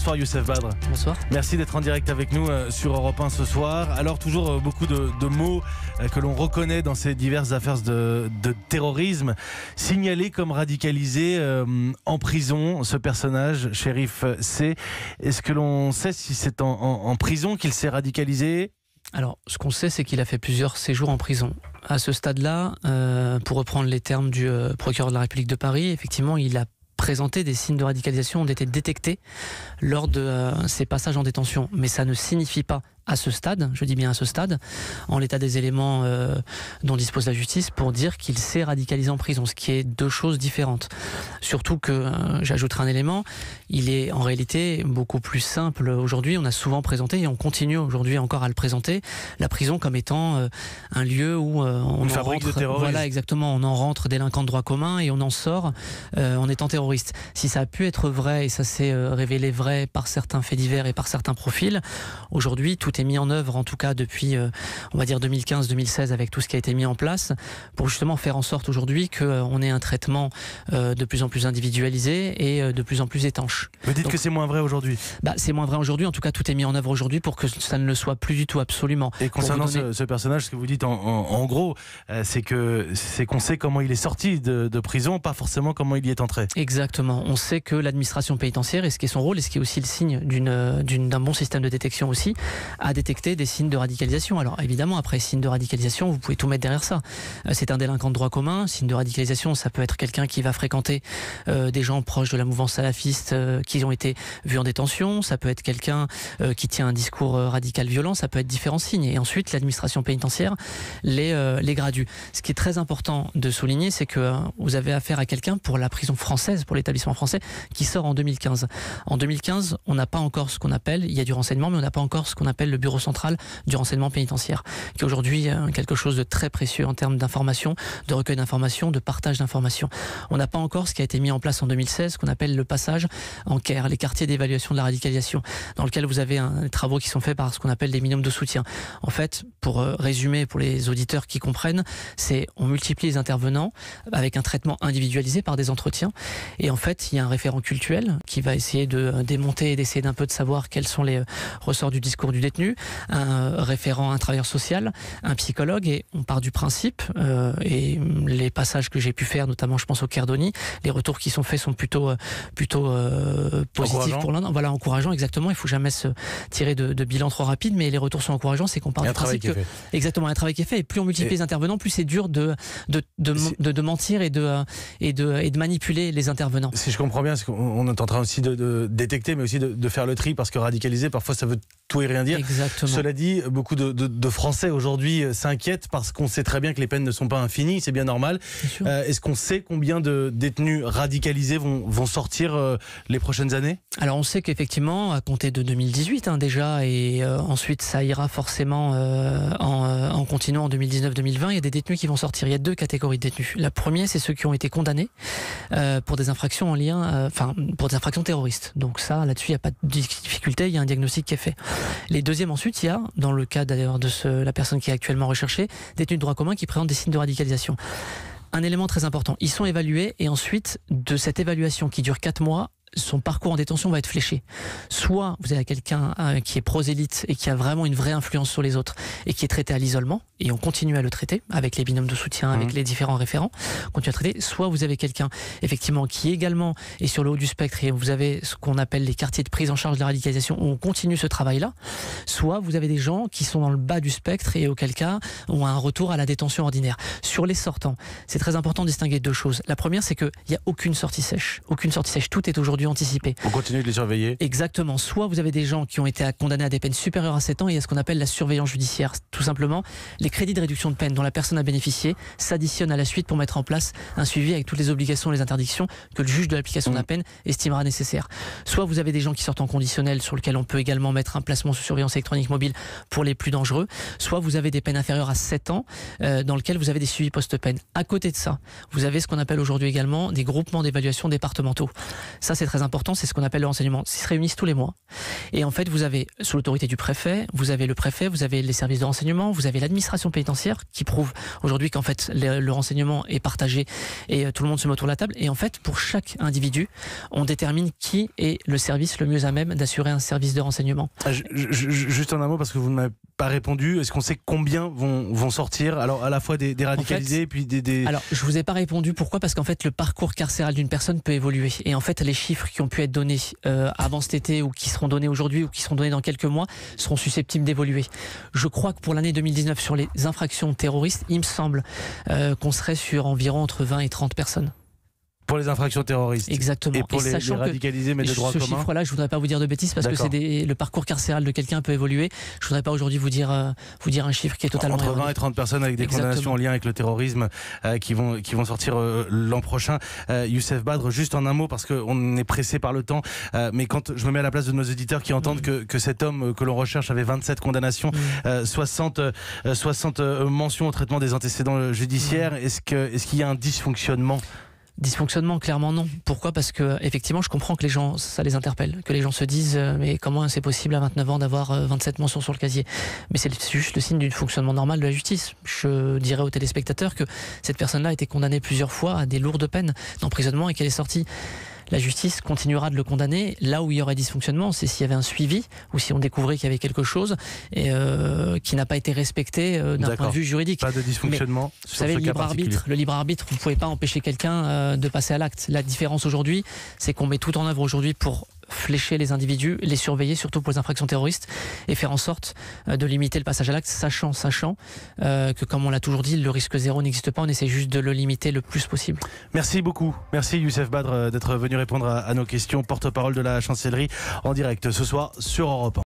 Bonsoir Youssef Badr. Bonsoir. Merci d'être en direct avec nous sur Europe 1 ce soir. Alors toujours beaucoup de mots que l'on reconnaît dans ces diverses affaires de terrorisme. Signalé comme radicalisé en prison, ce personnage, Chérif C. Est-ce que l'on sait si c'est en prison qu'il s'est radicalisé ? Alors, ce qu'on sait, c'est qu'il a fait plusieurs séjours en prison. À ce stade-là, pour reprendre les termes du procureur de la République de Paris, effectivement, il a présenté des signes de radicalisation ont été détectés lors de ses passages en détention. Mais ça ne signifie pas, à ce stade, je dis bien à ce stade, en l'état des éléments dont dispose la justice, pour dire qu'il s'est radicalisé en prison, ce qui est deux choses différentes. Surtout que, j'ajouterai un élément, il est en réalité beaucoup plus simple aujourd'hui. On a souvent présenté, et on continue aujourd'hui encore à le présenter, la prison comme étant un lieu où on fabrique de terrorisme. Voilà, exactement, on en rentre délinquant de droit commun et on en sort en étant terroriste. Si ça a pu être vrai, et ça s'est révélé vrai par certains faits divers et par certains profils, aujourd'hui, tout est mis en œuvre, en tout cas depuis, on va dire 2015-2016, avec tout ce qui a été mis en place, pour justement faire en sorte aujourd'hui qu'on ait un traitement de plus en plus individualisé et de plus en plus étanche. Vous dites que c'est moins vrai aujourd'hui ? C'est moins vrai aujourd'hui, en tout cas tout est mis en œuvre aujourd'hui pour que ça ne le soit plus du tout, absolument. Et concernant ce personnage, ce que vous dites en gros, c'est qu'on sait comment il est sorti de prison, pas forcément comment il y est entré. Exactement, on sait que l'administration pénitentiaire, et ce qui est son rôle, et ce qui est aussi le signe d'un bon système de détection aussi, à détecter des signes de radicalisation. Alors évidemment, après signe de radicalisation, vous pouvez tout mettre derrière ça. C'est un délinquant de droit commun. Signe de radicalisation, ça peut être quelqu'un qui va fréquenter des gens proches de la mouvance salafiste qui ont été vus en détention. Ça peut être quelqu'un qui tient un discours radical violent. Ça peut être différents signes. Et ensuite, l'administration pénitentiaire les gradue. Ce qui est très important de souligner, c'est que vous avez affaire à quelqu'un pour la prison française, pour l'établissement français, qui sort en 2015. En 2015, on n'a pas encore ce qu'on appelle, il y a du renseignement, mais on n'a pas encore ce qu'on appelle le bureau central du renseignement pénitentiaire, qui est aujourd'hui quelque chose de très précieux en termes d'information, de recueil d'informations, de partage d'informations. On n'a pas encore ce qui a été mis en place en 2016, ce qu'on appelle le passage en CAIR, les quartiers d'évaluation de la radicalisation, dans lequel vous avez des travaux qui sont faits par ce qu'on appelle des binômes de soutien. En fait, pour résumer, pour les auditeurs qui comprennent, c'est on multiplie les intervenants avec un traitement individualisé par des entretiens, et en fait, il y a un référent cultuel qui va essayer de démonter et d'essayer d'un peu de savoir quels sont les ressorts du discours du détenu, un référent, un travailleur social, un psychologue, et on part du principe, et les passages que j'ai pu faire, notamment je pense au Kerdoni, les retours qui sont faits sont plutôt positifs pour l'un. Voilà, encourageants, exactement. Il ne faut jamais se tirer de bilan trop rapide, mais les retours sont encourageants, c'est qu'on part du principe que exactement, un travail qui est fait, et plus on multiplie les intervenants, plus c'est dur de mentir et de manipuler les intervenants. Si je comprends bien, c'est qu'on est en train aussi de détecter, mais aussi de faire le tri, parce que radicaliser, parfois ça veut tout et rien dire. Exactement. Cela dit, beaucoup de Français aujourd'hui s'inquiètent parce qu'on sait très bien que les peines ne sont pas infinies, c'est bien normal. Est-ce qu'on sait combien de détenus radicalisés vont sortir les prochaines années ? Alors on sait qu'effectivement, à compter de 2018 déjà, et ensuite ça ira forcément en continuant en 2019-2020, il y a des détenus qui vont sortir. Il y a deux catégories de détenus. La première, c'est ceux qui ont été condamnés pour des infractions en lien, pour des infractions terroristes. Donc ça, là-dessus, il n'y a pas de difficulté, il y a un diagnostic qui est fait. Les deuxièmes, ensuite, il y a, dans le cas d'ailleurs de la personne qui est actuellement recherchée, détenus de droit commun qui présentent des signes de radicalisation. Un élément très important, ils sont évalués, et ensuite, de cette évaluation qui dure 4 mois, son parcours en détention va être fléché. Soit vous avez quelqu'un qui est prosélyte et qui a vraiment une vraie influence sur les autres et qui est traité à l'isolement, et on continue à le traiter avec les binômes de soutien, avec les différents référents, on continue à traiter. Soit vous avez quelqu'un effectivement qui également est sur le haut du spectre, et vous avez ce qu'on appelle les quartiers de prise en charge de la radicalisation où on continue ce travail-là. Soit vous avez des gens qui sont dans le bas du spectre et auquel cas ont un retour à la détention ordinaire. Sur les sortants, c'est très important de distinguer deux choses. La première, c'est qu'il n'y a aucune sortie sèche. Aucune sortie sèche. Tout est aujourd'hui anticipé. On continue de les surveiller. Exactement. Soit vous avez des gens qui ont été condamnés à des peines supérieures à 7 ans, et il y a ce qu'on appelle la surveillance judiciaire. Tout simplement, les crédits de réduction de peine dont la personne a bénéficié s'additionnent à la suite pour mettre en place un suivi avec toutes les obligations et les interdictions que le juge de l'application de la peine estimera nécessaire. Soit vous avez des gens qui sortent en conditionnel, sur lequel on peut également mettre un placement sous surveillance électronique mobile pour les plus dangereux. Soit vous avez des peines inférieures à 7 ans, dans lequel vous avez des suivis post-peine. À côté de ça, vous avez ce qu'on appelle aujourd'hui également des groupements d'évaluation départementaux. Ça, c'est très important, c'est ce qu'on appelle le renseignement. Ils se réunissent tous les mois. Et en fait, vous avez, sous l'autorité du préfet, vous avez le préfet, vous avez les services de renseignement, vous avez l'administration l'administration pénitentiaire qui prouve aujourd'hui qu'en fait le renseignement est partagé et tout le monde se met autour de la table. Et en fait, pour chaque individu, on détermine qui est le service le mieux à même d'assurer un service de renseignement. Juste en un mot, parce que vous ne m'avez pas répondu, est-ce qu'on sait combien vont sortir, alors à la fois des radicalisés et puis des... Alors, je vous ai pas répondu. Pourquoi ? Parce qu'en fait, le parcours carcéral d'une personne peut évoluer. Et en fait, les chiffres qui ont pu être donnés avant cet été ou qui seront donnés aujourd'hui ou qui seront donnés dans quelques mois seront susceptibles d'évoluer. Je crois que pour l'année 2019, sur les infractions terroristes, il me semble qu'on serait sur environ entre 20 et 30 personnes. Pour les infractions terroristes. Exactement. Et pour les radicalisés, mais de droit commun. Ce chiffre-là, je voudrais pas vous dire de bêtises parce que le parcours carcéral de quelqu'un peut évoluer. Je voudrais pas aujourd'hui vous dire un chiffre qui est totalement entre 20 et 30 personnes avec des condamnations en lien avec le terrorisme qui vont sortir l'an prochain. Youssef Badre, juste en un mot parce qu'on est pressé par le temps, mais quand je me mets à la place de nos éditeurs qui entendent que cet homme que l'on recherche avait 27 condamnations, 60 mentions au traitement des antécédents judiciaires, est-ce qu'il y a un dysfonctionnement ? Dysfonctionnement, clairement non. Pourquoi ? Parce que effectivement, je comprends que les gens, ça les interpelle, que les gens se disent mais comment c'est possible à 29 ans d'avoir 27 mentions sur le casier ? Mais c'est juste le signe du fonctionnement normal de la justice. Je dirais aux téléspectateurs que cette personne-là a été condamnée plusieurs fois à des lourdes peines d'emprisonnement et qu'elle est sortie. La justice continuera de le condamner. Là où il y aurait dysfonctionnement, c'est s'il y avait un suivi ou si on découvrait qu'il y avait quelque chose qui n'a pas été respecté d'un point de vue juridique. Pas de dysfonctionnement. Mais, vous savez, le libre arbitre, vous ne pouvez pas empêcher quelqu'un de passer à l'acte. La différence aujourd'hui, c'est qu'on met tout en œuvre aujourd'hui pour flécher les individus, les surveiller, surtout pour les infractions terroristes, et faire en sorte de limiter le passage à l'acte, sachant que, comme on l'a toujours dit, le risque zéro n'existe pas, on essaie juste de le limiter le plus possible. Merci beaucoup. Merci Youssef Badre d'être venu répondre à nos questions. Porte-parole de la chancellerie en direct ce soir sur Europe 1.